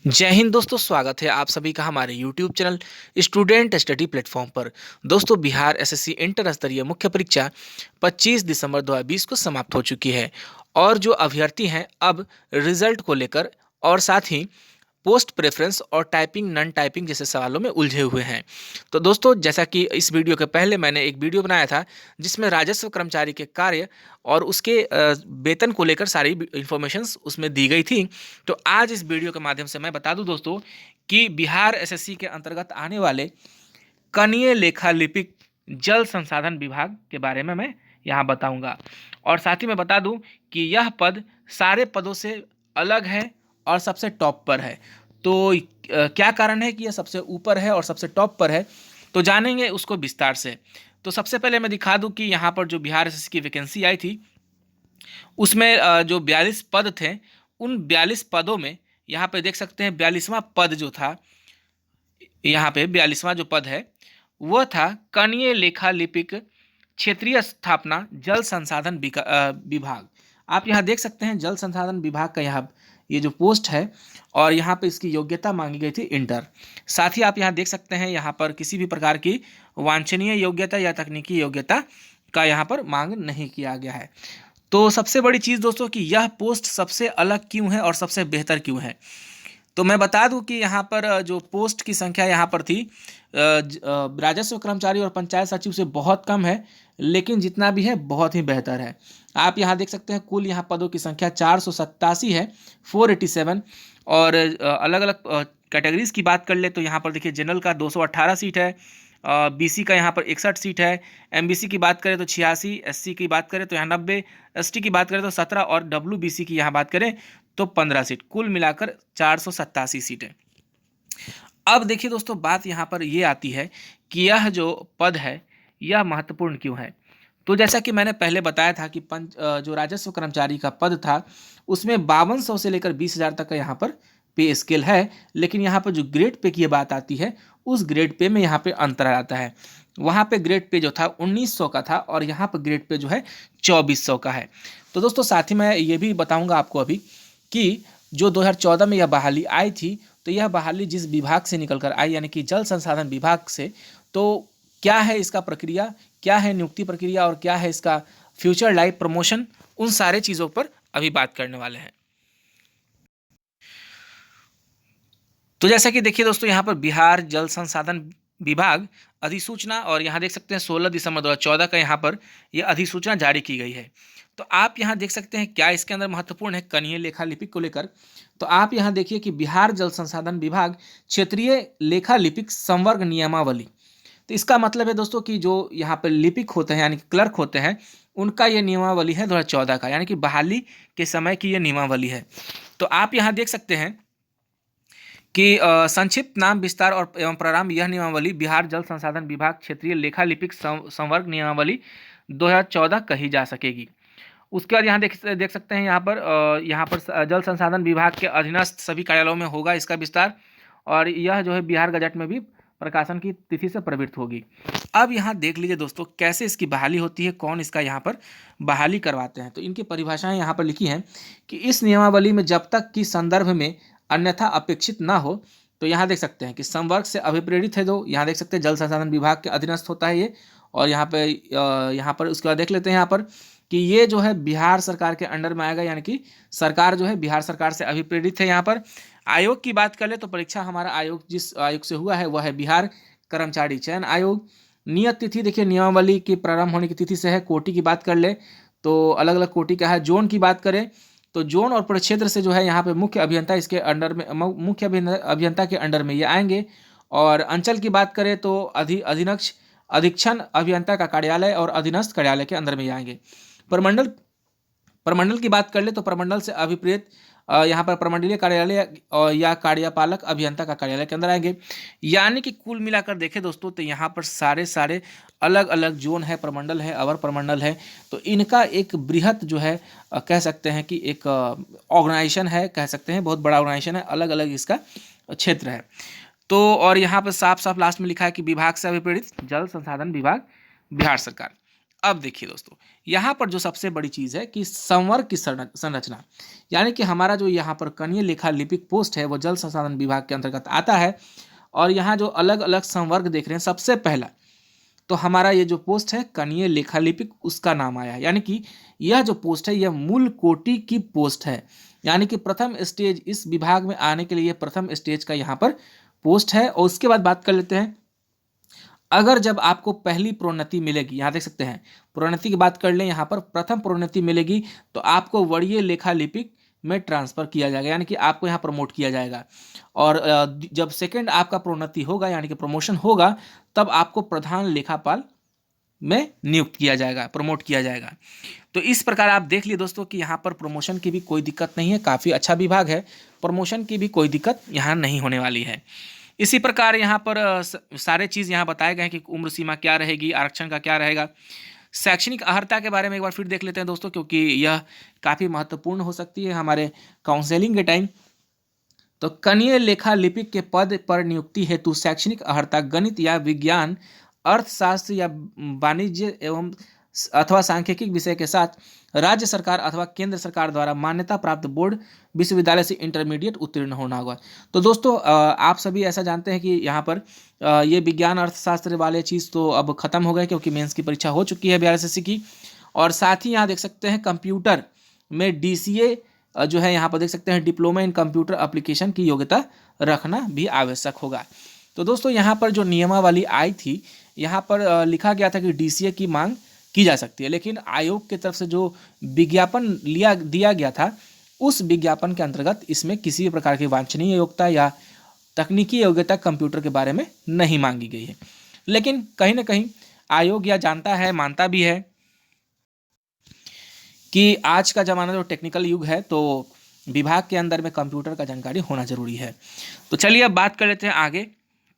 जय हिंद दोस्तों, स्वागत है आप सभी का हमारे YouTube channel student study platform पर। दोस्तों, बिहार एसएससी इंटर स्तरीय मुख्य परीक्षा 25 दिसंबर 2020 को समाप्त हो चुकी है और जो अभ्यर्थी हैं अब रिजल्ट को लेकर और साथ ही पोस्ट प्रेफरेंस और टाइपिंग नॉन टाइपिंग जैसे सवालों में उलझे हुए हैं। तो दोस्तों, जैसा कि इस वीडियो के पहले मैंने एक वीडियो बनाया था जिसमें राजस्व कर्मचारी के कार्य और उसके वेतन को लेकर सारी इंफॉर्मेशंस उसमें दी गई थी। तो आज इस वीडियो के माध्यम से मैं बता दूं दोस्तों कि बिहार एसएससी के अंतर्गत आने वाले कनीय लेखा लिपिक जल संसाधन विभाग के बारे में मैं यहाँ बताऊंगा और साथ ही मैं बता दूं कि यह पद सारे पदों से अलग है और सबसे टॉप पर है। तो क्या कारण है कि यह सबसे ऊपर है और सबसे टॉप पर है, तो जानेंगे उसको विस्तार से। तो सबसे पहले मैं दिखा दूं कि यहाँ पर जो बिहार एसएससी की वैकेंसी आई थी उसमें जो 42 पद थे, उन 42 पदों में यहाँ पे देख सकते हैं 42वां पद जो था, यहाँ पे 42वां जो पद है वह था कनीय लेखा लिपिक क्षेत्रीय स्थापना जल संसाधन विभाग। आप यहाँ देख सकते हैं जल संसाधन विभाग का यहाँ ये जो पोस्ट है और यहाँ पे इसकी योग्यता मांगी गई थी इंटर। साथ ही आप यहाँ देख सकते हैं यहाँ पर किसी भी प्रकार की वांछनीय योग्यता या तकनीकी योग्यता का यहाँ पर मांग नहीं किया गया है। तो सबसे बड़ी चीज़ दोस्तों कि यह पोस्ट सबसे अलग क्यों है और सबसे बेहतर क्यों है, तो मैं बता दूं कि यहाँ पर जो पोस्ट की संख्या यहाँ पर थी राजस्व कर्मचारी और पंचायत सचिव से बहुत कम है, लेकिन जितना भी है बहुत ही बेहतर है। आप यहाँ देख सकते हैं कुल यहाँ पदों की संख्या 487 है, 487। और अलग अलग कैटेगरीज की बात कर ले तो यहाँ पर देखिए जनरल का 218 सीट है, बीसी का यहाँ पर 61 सीट है, एमबीसी की बात करें तो 86, एससी की बात करें तो यहाँ 90, एसटी की बात करें तो 17 और डब्ल्यूबीसी की यहाँ बात करें तो 15 सीट, कुल मिलाकर 487 सीटें। अब देखिए दोस्तों, बात यहाँ पर ये आती है कि यह जो पद है यह महत्वपूर्ण क्यों है। तो जैसा कि मैंने पहले बताया था कि जो राजस्व कर्मचारी का पद था उसमें 5200 से लेकर 20,000 तक का यहाँ पर पे स्केल है, लेकिन यहाँ पर जो ग्रेड पे की बात आती है उस ग्रेड पे में यहाँ पे अंतर आता है। वहाँ पे ग्रेड पे जो था 1900 का था और यहाँ पर ग्रेड पे जो है 2400 का है। तो दोस्तों, साथ ही मैं ये भी बताऊँगा आपको अभी कि जो 2014 में यह बहाली आई थी, तो यह बहाली जिस विभाग से निकल कर आई यानी कि जल संसाधन विभाग से, तो क्या है इसका प्रक्रिया, क्या है नियुक्ति प्रक्रिया और क्या है इसका फ्यूचर लाइफ प्रमोशन, उन सारे चीज़ों पर अभी बात करने वाले हैं। तो जैसा कि देखिए दोस्तों, यहाँ पर बिहार जल संसाधन विभाग अधिसूचना और यहाँ देख सकते हैं 16 दिसंबर 2014 का यहाँ पर यह अधिसूचना जारी की गई है। तो आप यहाँ देख सकते हैं क्या इसके अंदर महत्वपूर्ण है कनीय लेखा लिपिक को लेकर। तो आप यहाँ देखिए कि बिहार जल संसाधन विभाग क्षेत्रीय लेखा लिपिक संवर्ग नियमावली। तो इसका मतलब है दोस्तों कि जो यहाँ पर लिपिक होते हैं यानी कि क्लर्क होते हैं उनका ये नियमावली है 2014 का, यानी कि बहाली के समय की ये नियमावली है। तो आप यहाँ देख सकते हैं कि संक्षिप्त नाम विस्तार और एवं प्रारंभ यह नियमावली बिहार जल संसाधन विभाग क्षेत्रीय लेखा लिपिक संवर्ग नियमावली 2014 कही जा सकेगी। उसके बाद यहाँ देख सकते हैं यहाँ पर जल संसाधन विभाग के अधीनस्थ सभी कार्यालयों में होगा इसका विस्तार और यह जो है बिहार गजट में भी प्रकाशन की तिथि से प्रवृत्त होगी। अब यहाँ देख लीजिए दोस्तों कैसे इसकी बहाली होती है, कौन इसका यहाँ पर बहाली करवाते हैं। तो इनकी परिभाषाएं यहाँ पर लिखी हैं कि इस नियमावली में जब तक कि संदर्भ में अन्यथा अपेक्षित ना हो, तो यहाँ देख सकते हैं कि संवर्ग से अभिप्रेरित है, जो यहाँ देख सकते हैं जल संसाधन विभाग के अधीनस्थ होता है ये। और यहाँ पर उसके बाद देख लेते हैं यहाँ पर कि ये जो है बिहार सरकार के अंडर में आएगा, यानी कि सरकार जो है बिहार सरकार से अभिप्रेरित है। यहाँ पर आयोग की बात कर ले तो परीक्षा हमारा आयोग जिस आयोग से हुआ है वह है बिहार कर्मचारी चयन आयोग। नियत तिथि देखिए नियमावली की प्रारंभ होने की तिथि से है। कोटि की बात कर ले तो अलग अलग कोटि का है। जोन की बात करें तो जोन और प्रक्षेत्र से जो है यहाँ पे मुख्य अभियंता इसके अंडर में मुख्य अभियंता के अंडर में ये आएंगे। और अंचल की बात करें तो अधीक्षण अभियंता का कार्यालय और अधीनस्थ कार्यालय के अंदर में ये आएंगे। प्रमंडल की बात कर ले तो प्रमंडल से अभिप्रेत यहाँ पर प्रमंडलीय कार्यालय या कार्यपालक अभियंता का कार्यालय के अंदर आएंगे। यानी कि कुल मिलाकर देखें दोस्तों तो यहाँ पर सारे अलग अलग जोन है, प्रमंडल है, अवर प्रमंडल है। तो इनका एक बृहत जो है कह सकते हैं कि एक ऑर्गेनाइजेशन है, कह सकते हैं बहुत बड़ा ऑर्गेनाइजेशन है, अलग अलग इसका क्षेत्र है। तो और यहाँ पर साफ साफ लास्ट में लिखा है कि विभाग से अभिप्रेरित जल संसाधन विभाग बिहार सरकार। अब देखिए दोस्तों, यहाँ पर जो सबसे बड़ी चीज़ है कि संवर्ग की संरचना, यानी कि हमारा जो यहाँ पर कनीय लेखा लिपिक पोस्ट है वो जल संसाधन विभाग के अंतर्गत आता है। और यहाँ जो अलग अलग संवर्ग देख रहे हैं, सबसे पहला तो हमारा ये जो पोस्ट है कनीय लेखा लिपिक, उसका नाम आया है। यानी कि यह जो पोस्ट है यह मूल कोटि की पोस्ट है, यानी कि प्रथम स्टेज इस विभाग में आने के लिए प्रथम स्टेज का यहाँ पर पोस्ट है। और उसके बाद बात कर लेते हैं, अगर जब आपको पहली प्रोन्नति मिलेगी, यहाँ देख सकते हैं प्रोन्नति की बात कर लें, यहाँ पर प्रथम प्रोन्नति मिलेगी तो आपको वरीय लेखा लिपिक में ट्रांसफर किया जाएगा, यानी कि आपको यहाँ प्रमोट किया जाएगा। और जब सेकंड आपका प्रोन्नति होगा यानी कि प्रमोशन होगा, तब आपको प्रधान लेखापाल में नियुक्त किया जाएगा, प्रमोट किया जाएगा। तो इस प्रकार आप देख लिए दोस्तों कि यहाँ पर प्रमोशन की भी कोई दिक्कत नहीं है, काफ़ी अच्छा विभाग है, प्रमोशन की भी कोई दिक्कत यहाँ नहीं होने वाली है। इसी प्रकार यहाँ पर सारे चीज़ यहाँ बताए गए हैं कि उम्र सीमा क्या रहेगी, आरक्षण का क्या रहेगा। शैक्षणिक अर्हता के बारे में एक बार फिर देख लेते हैं दोस्तों, क्योंकि यह काफ़ी महत्वपूर्ण हो सकती है हमारे काउंसलिंग के टाइम। तो कनीय लेखा लिपिक के पद पर नियुक्ति हेतु शैक्षणिक अर्हता गणित या विज्ञान, अर्थशास्त्र या वाणिज्य एवं अथवा सांख्यिकी विषय के साथ राज्य सरकार अथवा केंद्र सरकार द्वारा मान्यता प्राप्त बोर्ड विश्वविद्यालय से इंटरमीडिएट उत्तीर्ण होना होगा। तो दोस्तों आप सभी ऐसा जानते हैं कि यहाँ पर ये विज्ञान अर्थशास्त्र वाले चीज़ तो अब खत्म हो गए, क्योंकि मेंस की परीक्षा हो चुकी है बिहार एसएससी की। और साथ ही यहाँ देख सकते हैं कंप्यूटर में डीसीए जो है, यहाँ पर देख सकते हैं डिप्लोमा इन कंप्यूटर एप्लीकेशन की योग्यता रखना भी आवश्यक होगा। तो दोस्तों यहाँ पर जो नियमावली आई थी, यहाँ पर लिखा गया था कि डीसीए की मांग की जा सकती है, लेकिन आयोग की तरफ से जो विज्ञापन दिया गया था, उस विज्ञापन के अंतर्गत इसमें किसी भी प्रकार की वांछनीय योग्यता या तकनीकी योग्यता कंप्यूटर के बारे में नहीं मांगी गई है। लेकिन कहीं ना कहीं आयोग यह जानता है, मानता भी है कि आज का ज़माना जो टेक्निकल युग है, तो विभाग के अंदर में कंप्यूटर का जानकारी होना जरूरी है। तो चलिए अब बात कर लेते हैं आगे।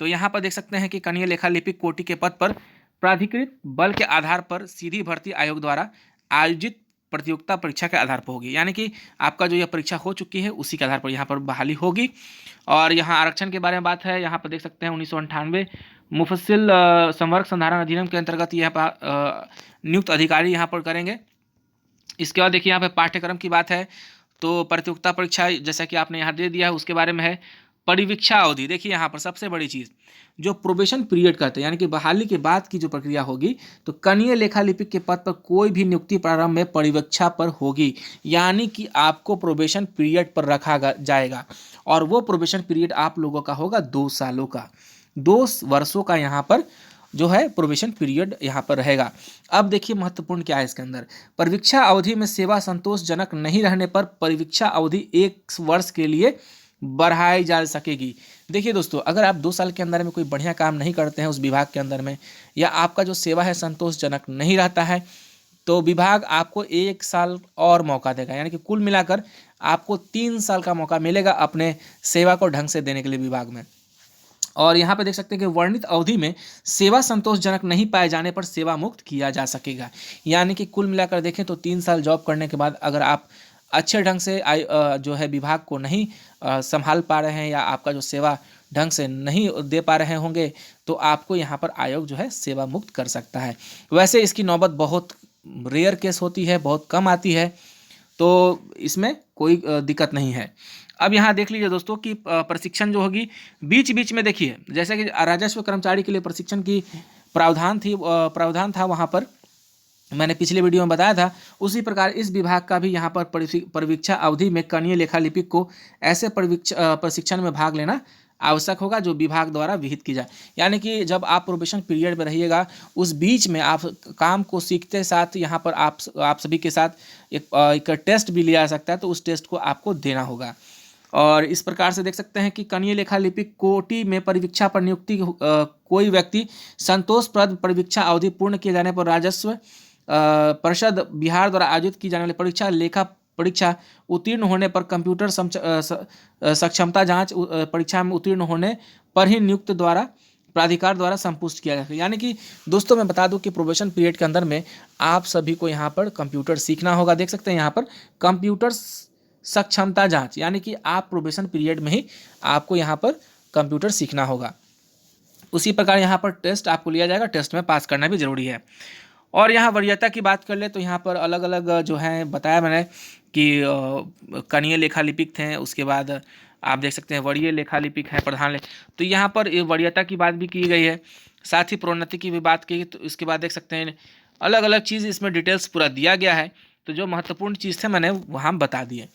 तो यहाँ पर देख सकते हैं कि कनीय लेखा लिपिक कोटि के पद पर प्राधिकृत बल के आधार पर सीधी भर्ती आयोग द्वारा आयोजित प्रतियोगिता परीक्षा के आधार पर होगी, यानी कि आपका जो यह परीक्षा हो चुकी है उसी के आधार पर यहाँ पर बहाली होगी। और यहाँ आरक्षण के बारे में बात है, यहाँ पर देख सकते हैं 1998 मुफस्सिल संवर्ग संधारण अधिनियम के अंतर्गत यह नियुक्त अधिकारी यहाँ पर करेंगे। इसके बाद देखिए यहाँ पे पाठ्यक्रम की बात है, तो प्रतियोगिता परीक्षा जैसा कि आपने यहाँ दे दिया है उसके बारे में है। परिवीक्षा अवधि, देखिए यहाँ पर सबसे बड़ी चीज़ जो प्रोबेशन पीरियड कहते हैं, यानी कि बहाली के बाद की जो प्रक्रिया होगी, तो कनीय लेखा लिपिक के पद पर कोई भी नियुक्ति प्रारंभ में परिवीक्षा पर होगी, यानी कि आपको प्रोबेशन पीरियड पर रखा जाएगा। और वो प्रोबेशन पीरियड आप लोगों का होगा 2 सालों का, 2 वर्षों का यहाँ पर जो है प्रोबेशन पीरियड यहाँ पर रहेगा। अब देखिए महत्वपूर्ण क्या है इसके अंदर, परिवीक्षा अवधि में सेवा संतोषजनक नहीं रहने पर परिवीक्षा अवधि 1 वर्ष के लिए बढ़ाई जा सकेगी। देखिए दोस्तों, अगर आप 2 साल के अंदर में कोई बढ़िया काम नहीं करते हैं उस विभाग के अंदर में, या आपका जो सेवा है संतोषजनक नहीं रहता है, तो विभाग आपको 1 साल और मौका देगा, यानी कि कुल मिलाकर आपको 3 साल का मौका मिलेगा अपने सेवा को ढंग से देने के लिए विभाग में। और यहाँ पे देख सकते हैं कि वर्णित अवधि में सेवा संतोषजनक नहीं पाए जाने पर सेवा मुक्त किया जा सकेगा, यानी कि कुल मिलाकर देखें तो 3 साल जॉब करने के बाद अगर आप अच्छे ढंग से जो है विभाग को नहीं संभाल पा रहे हैं, या आपका जो सेवा ढंग से नहीं दे पा रहे होंगे, तो आपको यहाँ पर आयोग जो है सेवा मुक्त कर सकता है। वैसे इसकी नौबत बहुत रेयर केस होती है, बहुत कम आती है, तो इसमें कोई दिक्कत नहीं है। अब यहाँ देख लीजिए दोस्तों कि प्रशिक्षण जो होगी बीच बीच में, देखिए जैसे कि राजस्व कर्मचारी के लिए प्रशिक्षण की प्रावधान था, वहाँ पर मैंने पिछले वीडियो में बताया था, उसी प्रकार इस विभाग का भी यहाँ पर परिवीक्षा अवधि में कनीय लेखा लिपिक को ऐसे प्रशिक्षण में भाग लेना आवश्यक होगा जो विभाग द्वारा विहित की जाए। यानी कि जब आप प्रोबेशन पीरियड में रहिएगा, उस बीच में आप काम को सीखते साथ यहाँ पर आप सभी के साथ एक टेस्ट भी लिया जा सकता है, तो उस टेस्ट को आपको देना होगा। और इस प्रकार से देख सकते हैं कि कनीय लेखा लिपिक कोटि में परिवीक्षा पर नियुक्ति कोई व्यक्ति संतोषप्रद परिवीक्षा अवधि पूर्ण किए जाने पर राजस्व परिषद बिहार द्वारा आयोजित की जाने वाली परीक्षा लेखा परीक्षा उत्तीर्ण होने पर कंप्यूटर सक्षमता जांच परीक्षा में उत्तीर्ण होने पर ही नियुक्त द्वारा प्राधिकार द्वारा संपुष्ट किया जाएगा। यानी कि दोस्तों मैं बता दूं कि प्रोबेशन पीरियड के अंदर में आप सभी को यहाँ पर कंप्यूटर सीखना होगा। देख सकते हैं यहाँ पर कंप्यूटर सक्षमता जांच, यानी कि आप प्रोबेशन पीरियड में ही आपको यहाँ पर कंप्यूटर सीखना होगा। उसी प्रकार यहाँ पर टेस्ट आपको लिया जाएगा, टेस्ट में पास करना भी जरूरी है। और यहाँ वरीयता की बात कर ले तो यहाँ पर अलग अलग जो है बताया मैंने कि कनीय लेखा लिपिक थे, उसके बाद आप देख सकते हैं वरीय लेखा लिपिक है, प्रधान तो यहाँ पर ये वरीयता की बात भी की गई है, साथ ही प्रोन्नति की भी बात की। तो इसके बाद देख सकते हैं अलग अलग चीज़ इसमें डिटेल्स पूरा दिया गया है। तो जो महत्वपूर्ण चीज़ थे मैंने वहाँ बता दिए।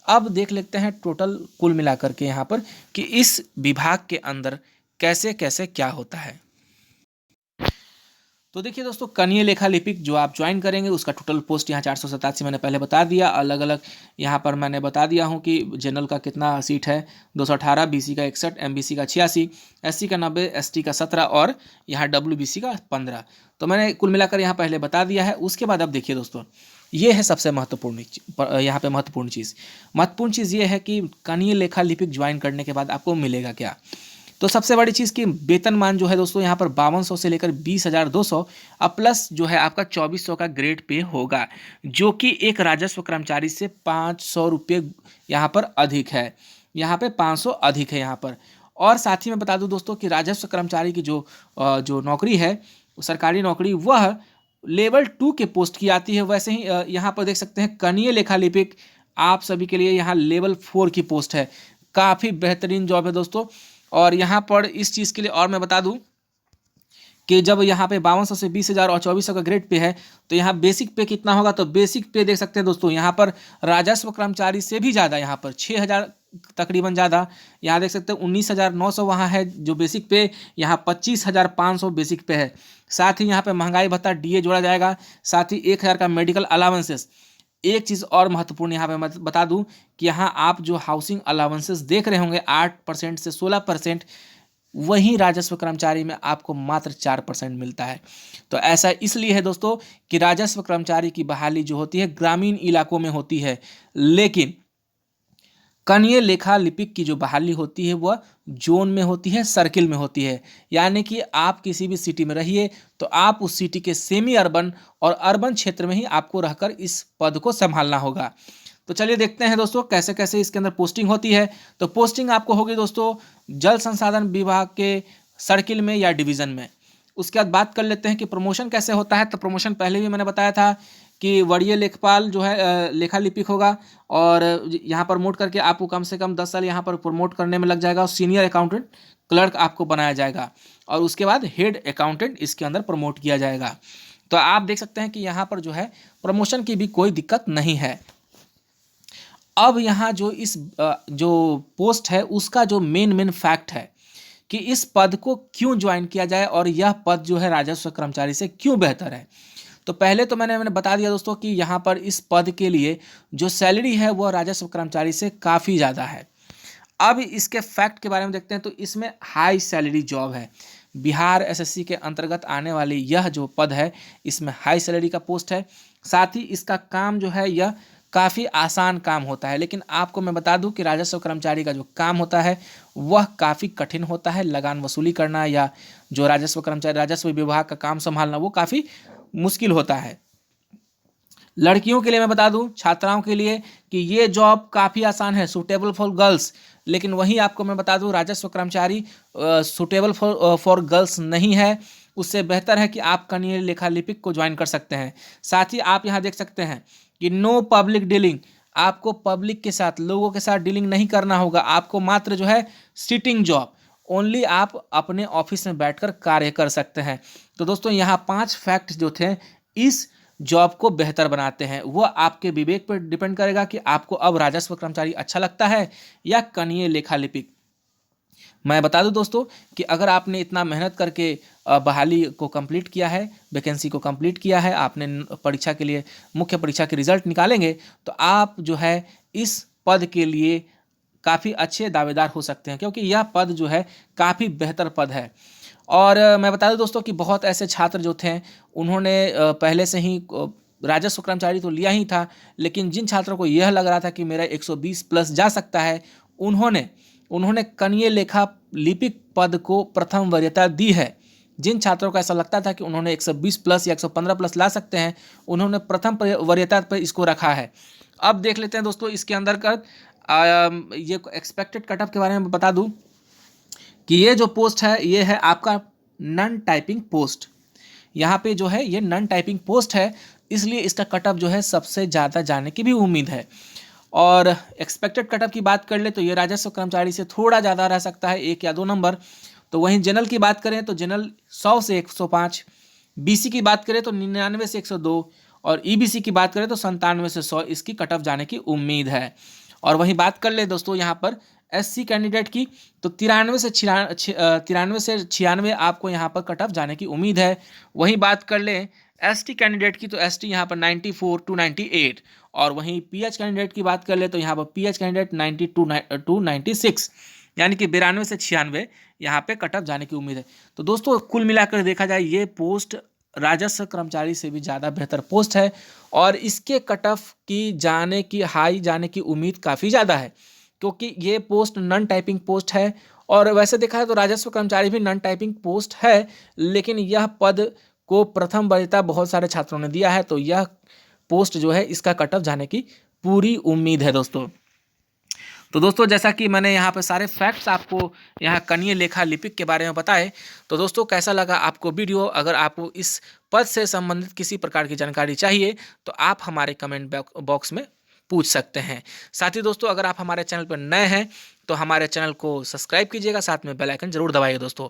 अब देख लेते हैं टोटल कुल मिलाकर के यहाँ पर कि इस विभाग के अंदर कैसे कैसे क्या होता है। तो देखिए दोस्तों, कनीय लेखा लिपिक जो आप ज्वाइन करेंगे उसका टोटल पोस्ट यहाँ 487 मैंने पहले बता दिया। अलग अलग यहाँ पर मैंने बता दिया हूँ कि जनरल का कितना सीट है 218, बीसी का 61, एमबीसी का 86, एससी का 90, एसटी का 17 और यहाँ डब्ल्यूबीसी का 15। तो मैंने कुल मिलाकर यहाँ पहले बता दिया है। उसके बाद अब देखिए दोस्तों, ये है सबसे महत्वपूर्ण यहाँ पे महत्वपूर्ण चीज़ ये है कि कनीय लेखा लिपिक ज्वाइन करने के बाद आपको मिलेगा क्या। तो सबसे बड़ी चीज़ कि वेतनमान जो है दोस्तों यहाँ पर 5200 से लेकर 20,200 प्लस जो है आपका 2400 का ग्रेड पे होगा, जो कि एक राजस्व कर्मचारी से 500 रुपये यहाँ पर अधिक है। यहाँ पे 500 अधिक है यहाँ पर। और साथ ही मैं बता दूं दोस्तों कि राजस्व कर्मचारी की जो नौकरी है, सरकारी नौकरी, वह लेवल 2 के पोस्ट की आती है। वैसे ही यहाँ पर देख सकते हैं कनीय लेखा लिपिक आप सभी के लिए यहाँ लेवल 4 की पोस्ट है। काफ़ी बेहतरीन जॉब है दोस्तों। और यहाँ पर इस चीज़ के लिए और मैं बता दूं कि जब यहाँ पे 5200 से 20,000 और 2400 का ग्रेड पे है, तो यहाँ बेसिक पे कितना होगा, तो बेसिक पे देख सकते हैं दोस्तों यहाँ पर राजस्व कर्मचारी से भी ज़्यादा, यहाँ पर 6,000 तकरीबन ज़्यादा। यहाँ देख सकते हैं 19,900 वहाँ है जो बेसिक पे, यहाँ 25,500 बेसिक पे है। साथ ही यहाँ पे महंगाई भत्ता डीए जोड़ा जाएगा, साथ ही 1,000 का मेडिकल अलाउंसेस। एक चीज़ और महत्वपूर्ण यहाँ पे मैं बता दूं कि यहाँ आप जो हाउसिंग अलाउंसेस देख रहे होंगे 8% से 16%, वहीं राजस्व कर्मचारी में आपको मात्र 4% मिलता है। तो ऐसा इसलिए है दोस्तों कि राजस्व कर्मचारी की बहाली जो होती है ग्रामीण इलाकों में होती है, लेकिन कनीय लेखा लिपिक की जो बहाली होती है वह जोन में होती है, सर्किल में होती है। यानी कि आप किसी भी सिटी में रहिए तो आप उस सिटी के सेमी अर्बन और अर्बन क्षेत्र में ही आपको रहकर इस पद को संभालना होगा। तो चलिए देखते हैं दोस्तों कैसे कैसे इसके अंदर पोस्टिंग होती है। तो पोस्टिंग आपको होगी दोस्तों जल संसाधन विभाग के सर्किल में या डिवीज़न में। उसके बाद बात कर लेते हैं कि प्रमोशन कैसे होता है। तो प्रमोशन पहले भी मैंने बताया था कि वरीय लेखपाल जो है लेखा लिपिक होगा, और यहाँ प्रमोट करके आपको कम से कम 10 साल यहाँ पर प्रमोट करने में लग जाएगा, और सीनियर अकाउंटेंट क्लर्क आपको बनाया जाएगा, और उसके बाद हेड अकाउंटेंट इसके अंदर प्रमोट किया जाएगा। तो आप देख सकते हैं कि यहाँ पर जो है प्रमोशन की भी कोई दिक्कत नहीं है। अब यहाँ जो पोस्ट है उसका जो मेन फैक्ट है कि इस पद को क्यों ज्वाइन किया जाए और यह पद जो है राजस्व कर्मचारी से क्यों बेहतर है। तो पहले तो मैंने बता दिया दोस्तों कि यहाँ पर इस पद के लिए जो सैलरी है वह राजस्व कर्मचारी से काफ़ी ज़्यादा है। अब इसके फैक्ट के बारे में देखते हैं। तो इसमें हाई सैलरी जॉब है। बिहार एसएससी के अंतर्गत आने वाली यह जो पद है इसमें हाई सैलरी का पोस्ट है। साथ ही इसका काम जो है यह काफ़ी आसान काम होता है, लेकिन आपको मैं बता दूं कि राजस्व कर्मचारी का जो काम होता है वह काफ़ी कठिन होता है। लगान वसूली करना या जो राजस्व विभाग का काम संभालना वो काफ़ी मुश्किल होता है। लड़कियों के लिए मैं बता दूं, छात्राओं के लिए, कि ये जॉब काफ़ी आसान है, सूटेबल फॉर गर्ल्स। लेकिन वहीं आपको मैं बता दूं राजस्व कर्मचारी सूटेबल फॉर गर्ल्स नहीं है। उससे बेहतर है कि आप कनीय लेखा लिपिक को ज्वाइन कर सकते हैं। साथ ही आप यहाँ देख सकते हैं कि नो पब्लिक डीलिंग, आपको पब्लिक के साथ, लोगों के साथ डीलिंग नहीं करना होगा। आपको मात्र जो है सिटिंग जॉब, ओनली आप अपने ऑफिस में बैठकर कार्य कर सकते हैं। तो दोस्तों यहाँ 5 फैक्ट जो थे इस जॉब को बेहतर बनाते हैं। वो आपके विवेक पर डिपेंड करेगा कि आपको अब राजस्व कर्मचारी अच्छा लगता है या कनीय लेखा लिपिक। मैं बता दूं दोस्तों कि अगर आपने इतना मेहनत करके बहाली को कंप्लीट किया है, वैकेंसी को कंप्लीट किया है, आपने परीक्षा के लिए मुख्य परीक्षा के रिजल्ट निकालेंगे, तो आप जो है इस पद के लिए काफ़ी अच्छे दावेदार हो सकते हैं, क्योंकि यह पद जो है काफ़ी बेहतर पद है। और मैं बता दूं दोस्तों कि बहुत ऐसे छात्र जो थे उन्होंने पहले से ही राजस्व कर्मचारी तो लिया ही था, लेकिन जिन छात्रों को यह लग रहा था कि मेरा 120 प्लस जा सकता है, उन्होंने कनीय लेखा लिपिक पद को प्रथम वरीयता दी है। जिन छात्रों को ऐसा लगता था कि उन्होंने 120 प्लस या 115 प्लस ला सकते हैं, उन्होंने प्रथम वरीयता पर इसको रखा है। अब देख लेते हैं दोस्तों इसके अंदर का ये एक्सपेक्टेड कटअप के बारे में बता दूं कि ये जो पोस्ट है ये है आपका नॉन टाइपिंग पोस्ट। यहाँ पे जो है ये नॉन टाइपिंग पोस्ट है, इसलिए इसका कटअप जो है सबसे ज़्यादा जाने की भी उम्मीद है। और एक्सपेक्टेड कटअप की बात कर ले तो ये राजस्व कर्मचारी से थोड़ा ज़्यादा रह सकता है, 1 या 2 नंबर। तो वहीं जनरल की बात करें तो जनरल 100 से 105, बीसी की बात करें तो 99 से 102 और ईबीसी की बात करें तो 97 से 100 इसकी कटअप जाने की उम्मीद है। और वहीं बात कर ले दोस्तों यहाँ पर एससी कैंडिडेट की, तो 93 से 96 आपको यहाँ पर कटअप जाने की उम्मीद है। वहीं बात कर ले एसटी कैंडिडेट की, तो एसटी यहाँ पर 94 टू 98। और वहीं पीएच कैंडिडेट की बात कर ले तो यहाँ पर पीएच कैंडिडेट 92 टू 96, यानी कि 92 से 96 यहाँ पे कटअप जाने की उम्मीद है। तो दोस्तों कुल मिलाकर देखा जाए ये पोस्ट राजस्व कर्मचारी से भी ज़्यादा बेहतर पोस्ट है और इसके कटअप की हाई जाने की उम्मीद काफ़ी ज़्यादा है, क्योंकि ये पोस्ट नॉन टाइपिंग पोस्ट है। और वैसे देखा है तो राजस्व कर्मचारी भी नॉन टाइपिंग पोस्ट है, लेकिन यह पद को प्रथम वरीयता बहुत सारे छात्रों ने दिया है, तो यह पोस्ट जो है इसका कटअप जाने की पूरी उम्मीद है दोस्तों। तो दोस्तों जैसा कि मैंने यहाँ पर सारे फैक्ट्स आपको यहाँ कनीय लेखा लिपिक के बारे में बताए, तो दोस्तों कैसा लगा आपको वीडियो? अगर आपको इस पद से संबंधित किसी प्रकार की जानकारी चाहिए तो आप हमारे कमेंट बॉक्स में पूछ सकते हैं। साथ ही दोस्तों अगर आप हमारे चैनल पर नए हैं तो हमारे चैनल को सब्सक्राइब कीजिएगा, साथ में बेल आइकन जरूर दबाइए दोस्तों।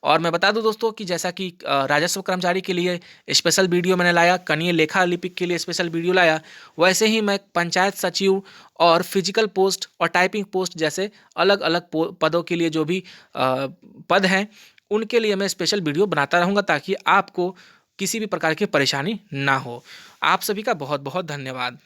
और मैं बता दूं दोस्तों कि जैसा कि राजस्व कर्मचारी के लिए स्पेशल वीडियो मैंने लाया, कनीय लेखा लिपिक के लिए स्पेशल वीडियो लाया, वैसे ही मैं पंचायत सचिव और फिजिकल पोस्ट और टाइपिंग पोस्ट जैसे अलग अलग पदों के लिए जो भी पद हैं उनके लिए मैं स्पेशल वीडियो बनाता रहूँगा, ताकि आपको किसी भी प्रकार की परेशानी ना हो। आप सभी का बहुत बहुत धन्यवाद।